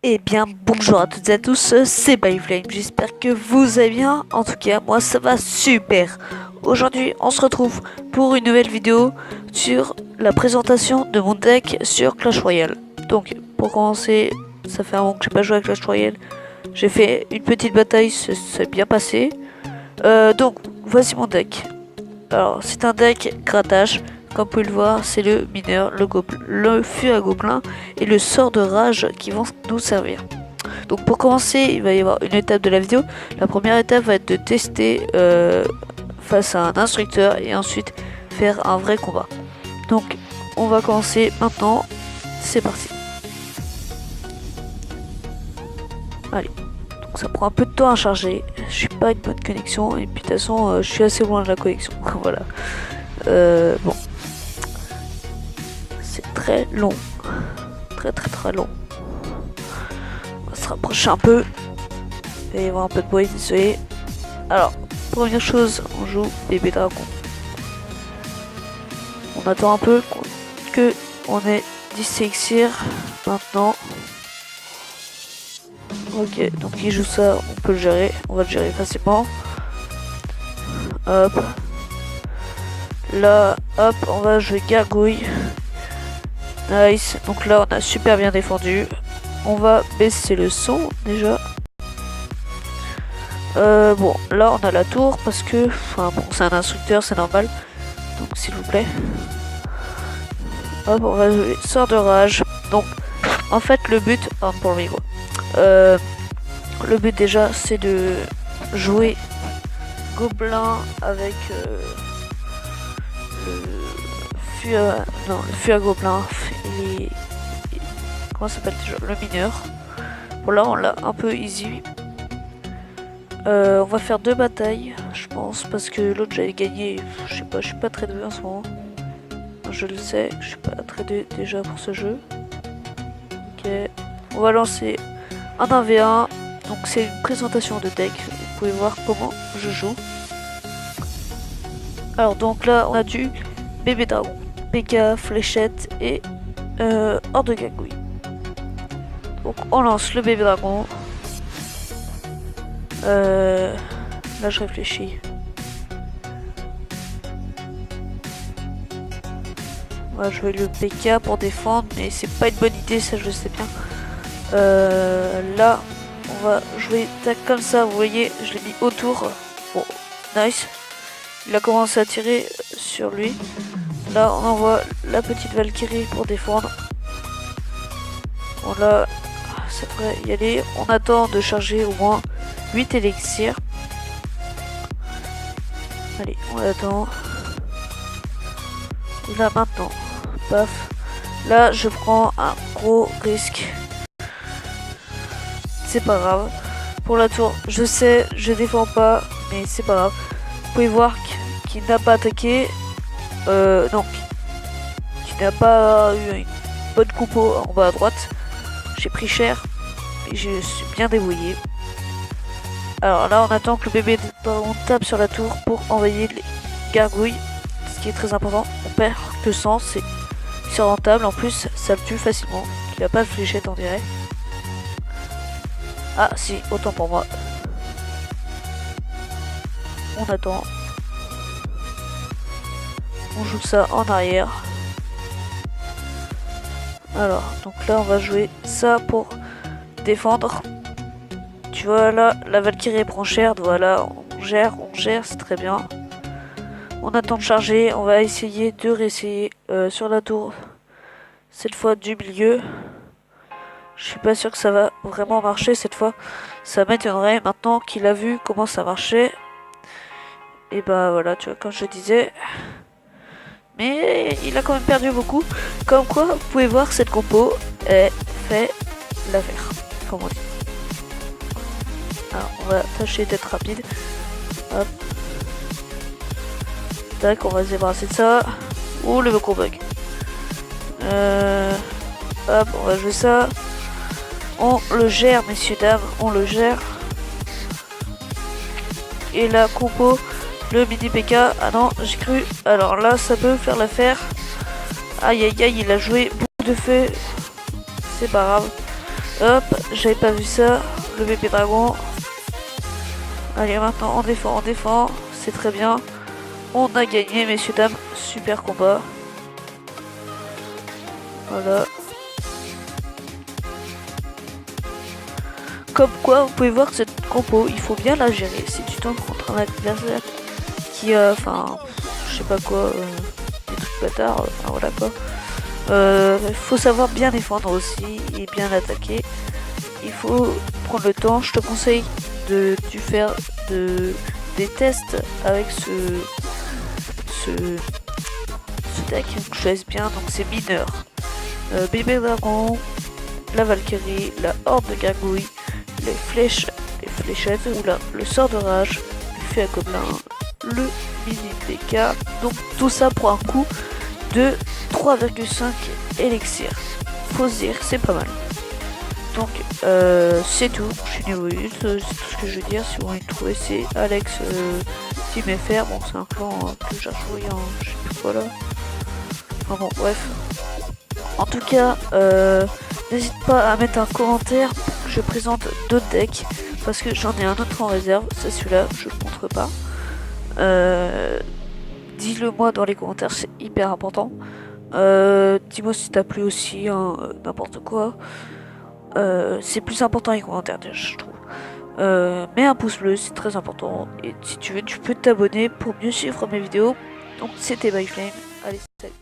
Eh bien, bonjour à toutes et à tous, c'est Byflame, j'espère que vous allez bien. En tout cas, moi ça va super. Aujourd'hui, on se retrouve pour une nouvelle vidéo sur la présentation de mon deck sur Clash Royale. Donc, pour commencer, ça fait un moment que j'ai pas joué à Clash Royale. J'ai fait une petite bataille, c'est bien passé. Donc, voici mon deck. Alors, c'est un deck grattage. Comme vous pouvez le voir, c'est le mineur, le fût à gobelin et le sort de rage qui vont nous servir. Donc pour commencer, il va y avoir une étape de la vidéo. La première étape va être de tester face à un instructeur et ensuite faire un vrai combat. Donc on va commencer maintenant. C'est parti. Allez. Donc ça prend un peu de temps à charger. Je suis pas une bonne connexion et puis de toute façon je suis assez loin de la connexion. Voilà. Bon. C'est très long. Très long. On va se rapprocher un peu. Il va y avoir un peu de bruit, désolé. Alors, première chose, on joue bébé dragon. On attend un peu que on ait 10 élixirs maintenant. Ok, donc il joue ça, on peut le gérer. On va le gérer facilement. Hop. Là, hop, on va jouer gargouille. Nice, donc là on a super bien défendu. On va baisser le son déjà. Bon, là on a la tour parce que, enfin bon, c'est un instructeur, c'est normal. Donc s'il vous plaît. Hop, on va jouer sort de rage. Donc, en fait le but, pardon pour le micro. Le but déjà c'est de jouer gobelin avec le fût à gobelin. Comment ça s'appelle déjà? Le mineur. Bon là on l'a un peu easy. On va faire 2 batailles, je pense, parce que l'autre j'avais gagné. Je sais pas, je suis pas très doué en ce moment. Je le sais, je suis pas très doué déjà pour ce jeu. Ok. On va lancer un 1v1. Donc c'est une présentation de deck. Vous pouvez voir comment je joue. Alors donc là on a du bébé dragon, PK, fléchette et hors de gargouille. Donc on lance le bébé dragon. Là je réfléchis. On va jouer le PK pour défendre, mais c'est pas une bonne idée, ça je le sais bien. Là on va jouer tac comme ça, vous voyez, je l'ai mis autour. Bon, nice. Il a commencé à tirer sur lui. Là on envoie la petite Valkyrie pour défendre. Bon là, ça devrait y aller. On attend de charger au moins 8 élixirs. Allez, on attend. Là maintenant, paf. Là je prends un gros risque. C'est pas grave. Pour la tour, je sais, je défends pas, mais c'est pas grave. Vous pouvez voir qu'il n'a pas attaqué. Non, qu'il n'a pas eu une bonne compo en bas à droite. J'ai pris cher, mais je suis bien débrouillé. Alors là, on attend que le bébé dragon tape sur la tour pour envoyer les gargouilles. Ce qui est très important. On perd que sang, c'est rentable. En plus, ça le tue facilement. Il n'a pas de fléchette, on dirait. Ah si, autant pour moi. On attend. On joue ça en arrière. Alors, donc là on va jouer ça pour défendre. Tu vois là, la Valkyrie prend cher. Voilà, on gère, c'est très bien. On attend de charger, on va essayer de réessayer sur la tour. Cette fois du milieu. Je suis pas sûr que ça va vraiment marcher cette fois. Ça m'étonnerait maintenant qu'il a vu comment ça marchait. Et bah voilà, tu vois, comme je disais. Mais il a quand même perdu beaucoup. Comme quoi, vous pouvez voir cette compo est fait l'affaire, comme on dit. Alors, on va tâcher d'être rapide. Hop. Tac, on va se débarrasser de ça. Ouh, le gros bug. Hop, on va jouer ça. On le gère, messieurs, dames, on le gère. Et la compo, le mini PK. Ah non, j'ai cru. Alors là, ça peut faire l'affaire. Aïe aïe aïe, il a joué beaucoup de feu. C'est pas grave. Hop, j'avais pas vu ça. Le bébé dragon. Allez, maintenant on défend. C'est très bien. On a gagné, messieurs, dames. Super combat. Voilà. Comme quoi, vous pouvez voir que cette compo, il faut bien la gérer. Si tu tombes contre un adversaire qui a, enfin, je sais pas quoi, des trucs bâtards, enfin voilà quoi. Faut savoir bien défendre aussi et bien attaquer. Il faut prendre le temps. Je te conseille de faire des tests avec ce deck. Choisis bien, donc c'est mineur. Bébé dragon, la Valkyrie, la horde de gargouilles, les fléchettes, oula, le sort de rage, le feu à gobelin, le mini PK. Donc tout ça pour un coût de 3,5 élixirs. Faut se dire, c'est pas mal. Donc c'est tout, je suis niveau 8, c'est tout ce que je veux dire. Si vous voulez me trouver, c'est Alex Team FR. Bon, c'est un clan que j'ai joué en je sais plus quoi là. Enfin bon, bref. En tout cas, n'hésite pas à mettre un commentaire pour que je présente d'autres decks. Parce que j'en ai un autre en réserve, c'est celui-là, je ne le montre pas. Dis-le moi dans les commentaires, c'est hyper important. Dis-moi si t'as plu aussi, hein, n'importe quoi. C'est plus important les commentaires déjà, je trouve. Mets un pouce bleu, c'est très important. Et si tu veux, tu peux t'abonner pour mieux suivre mes vidéos. Donc c'était Byflame. Allez, salut.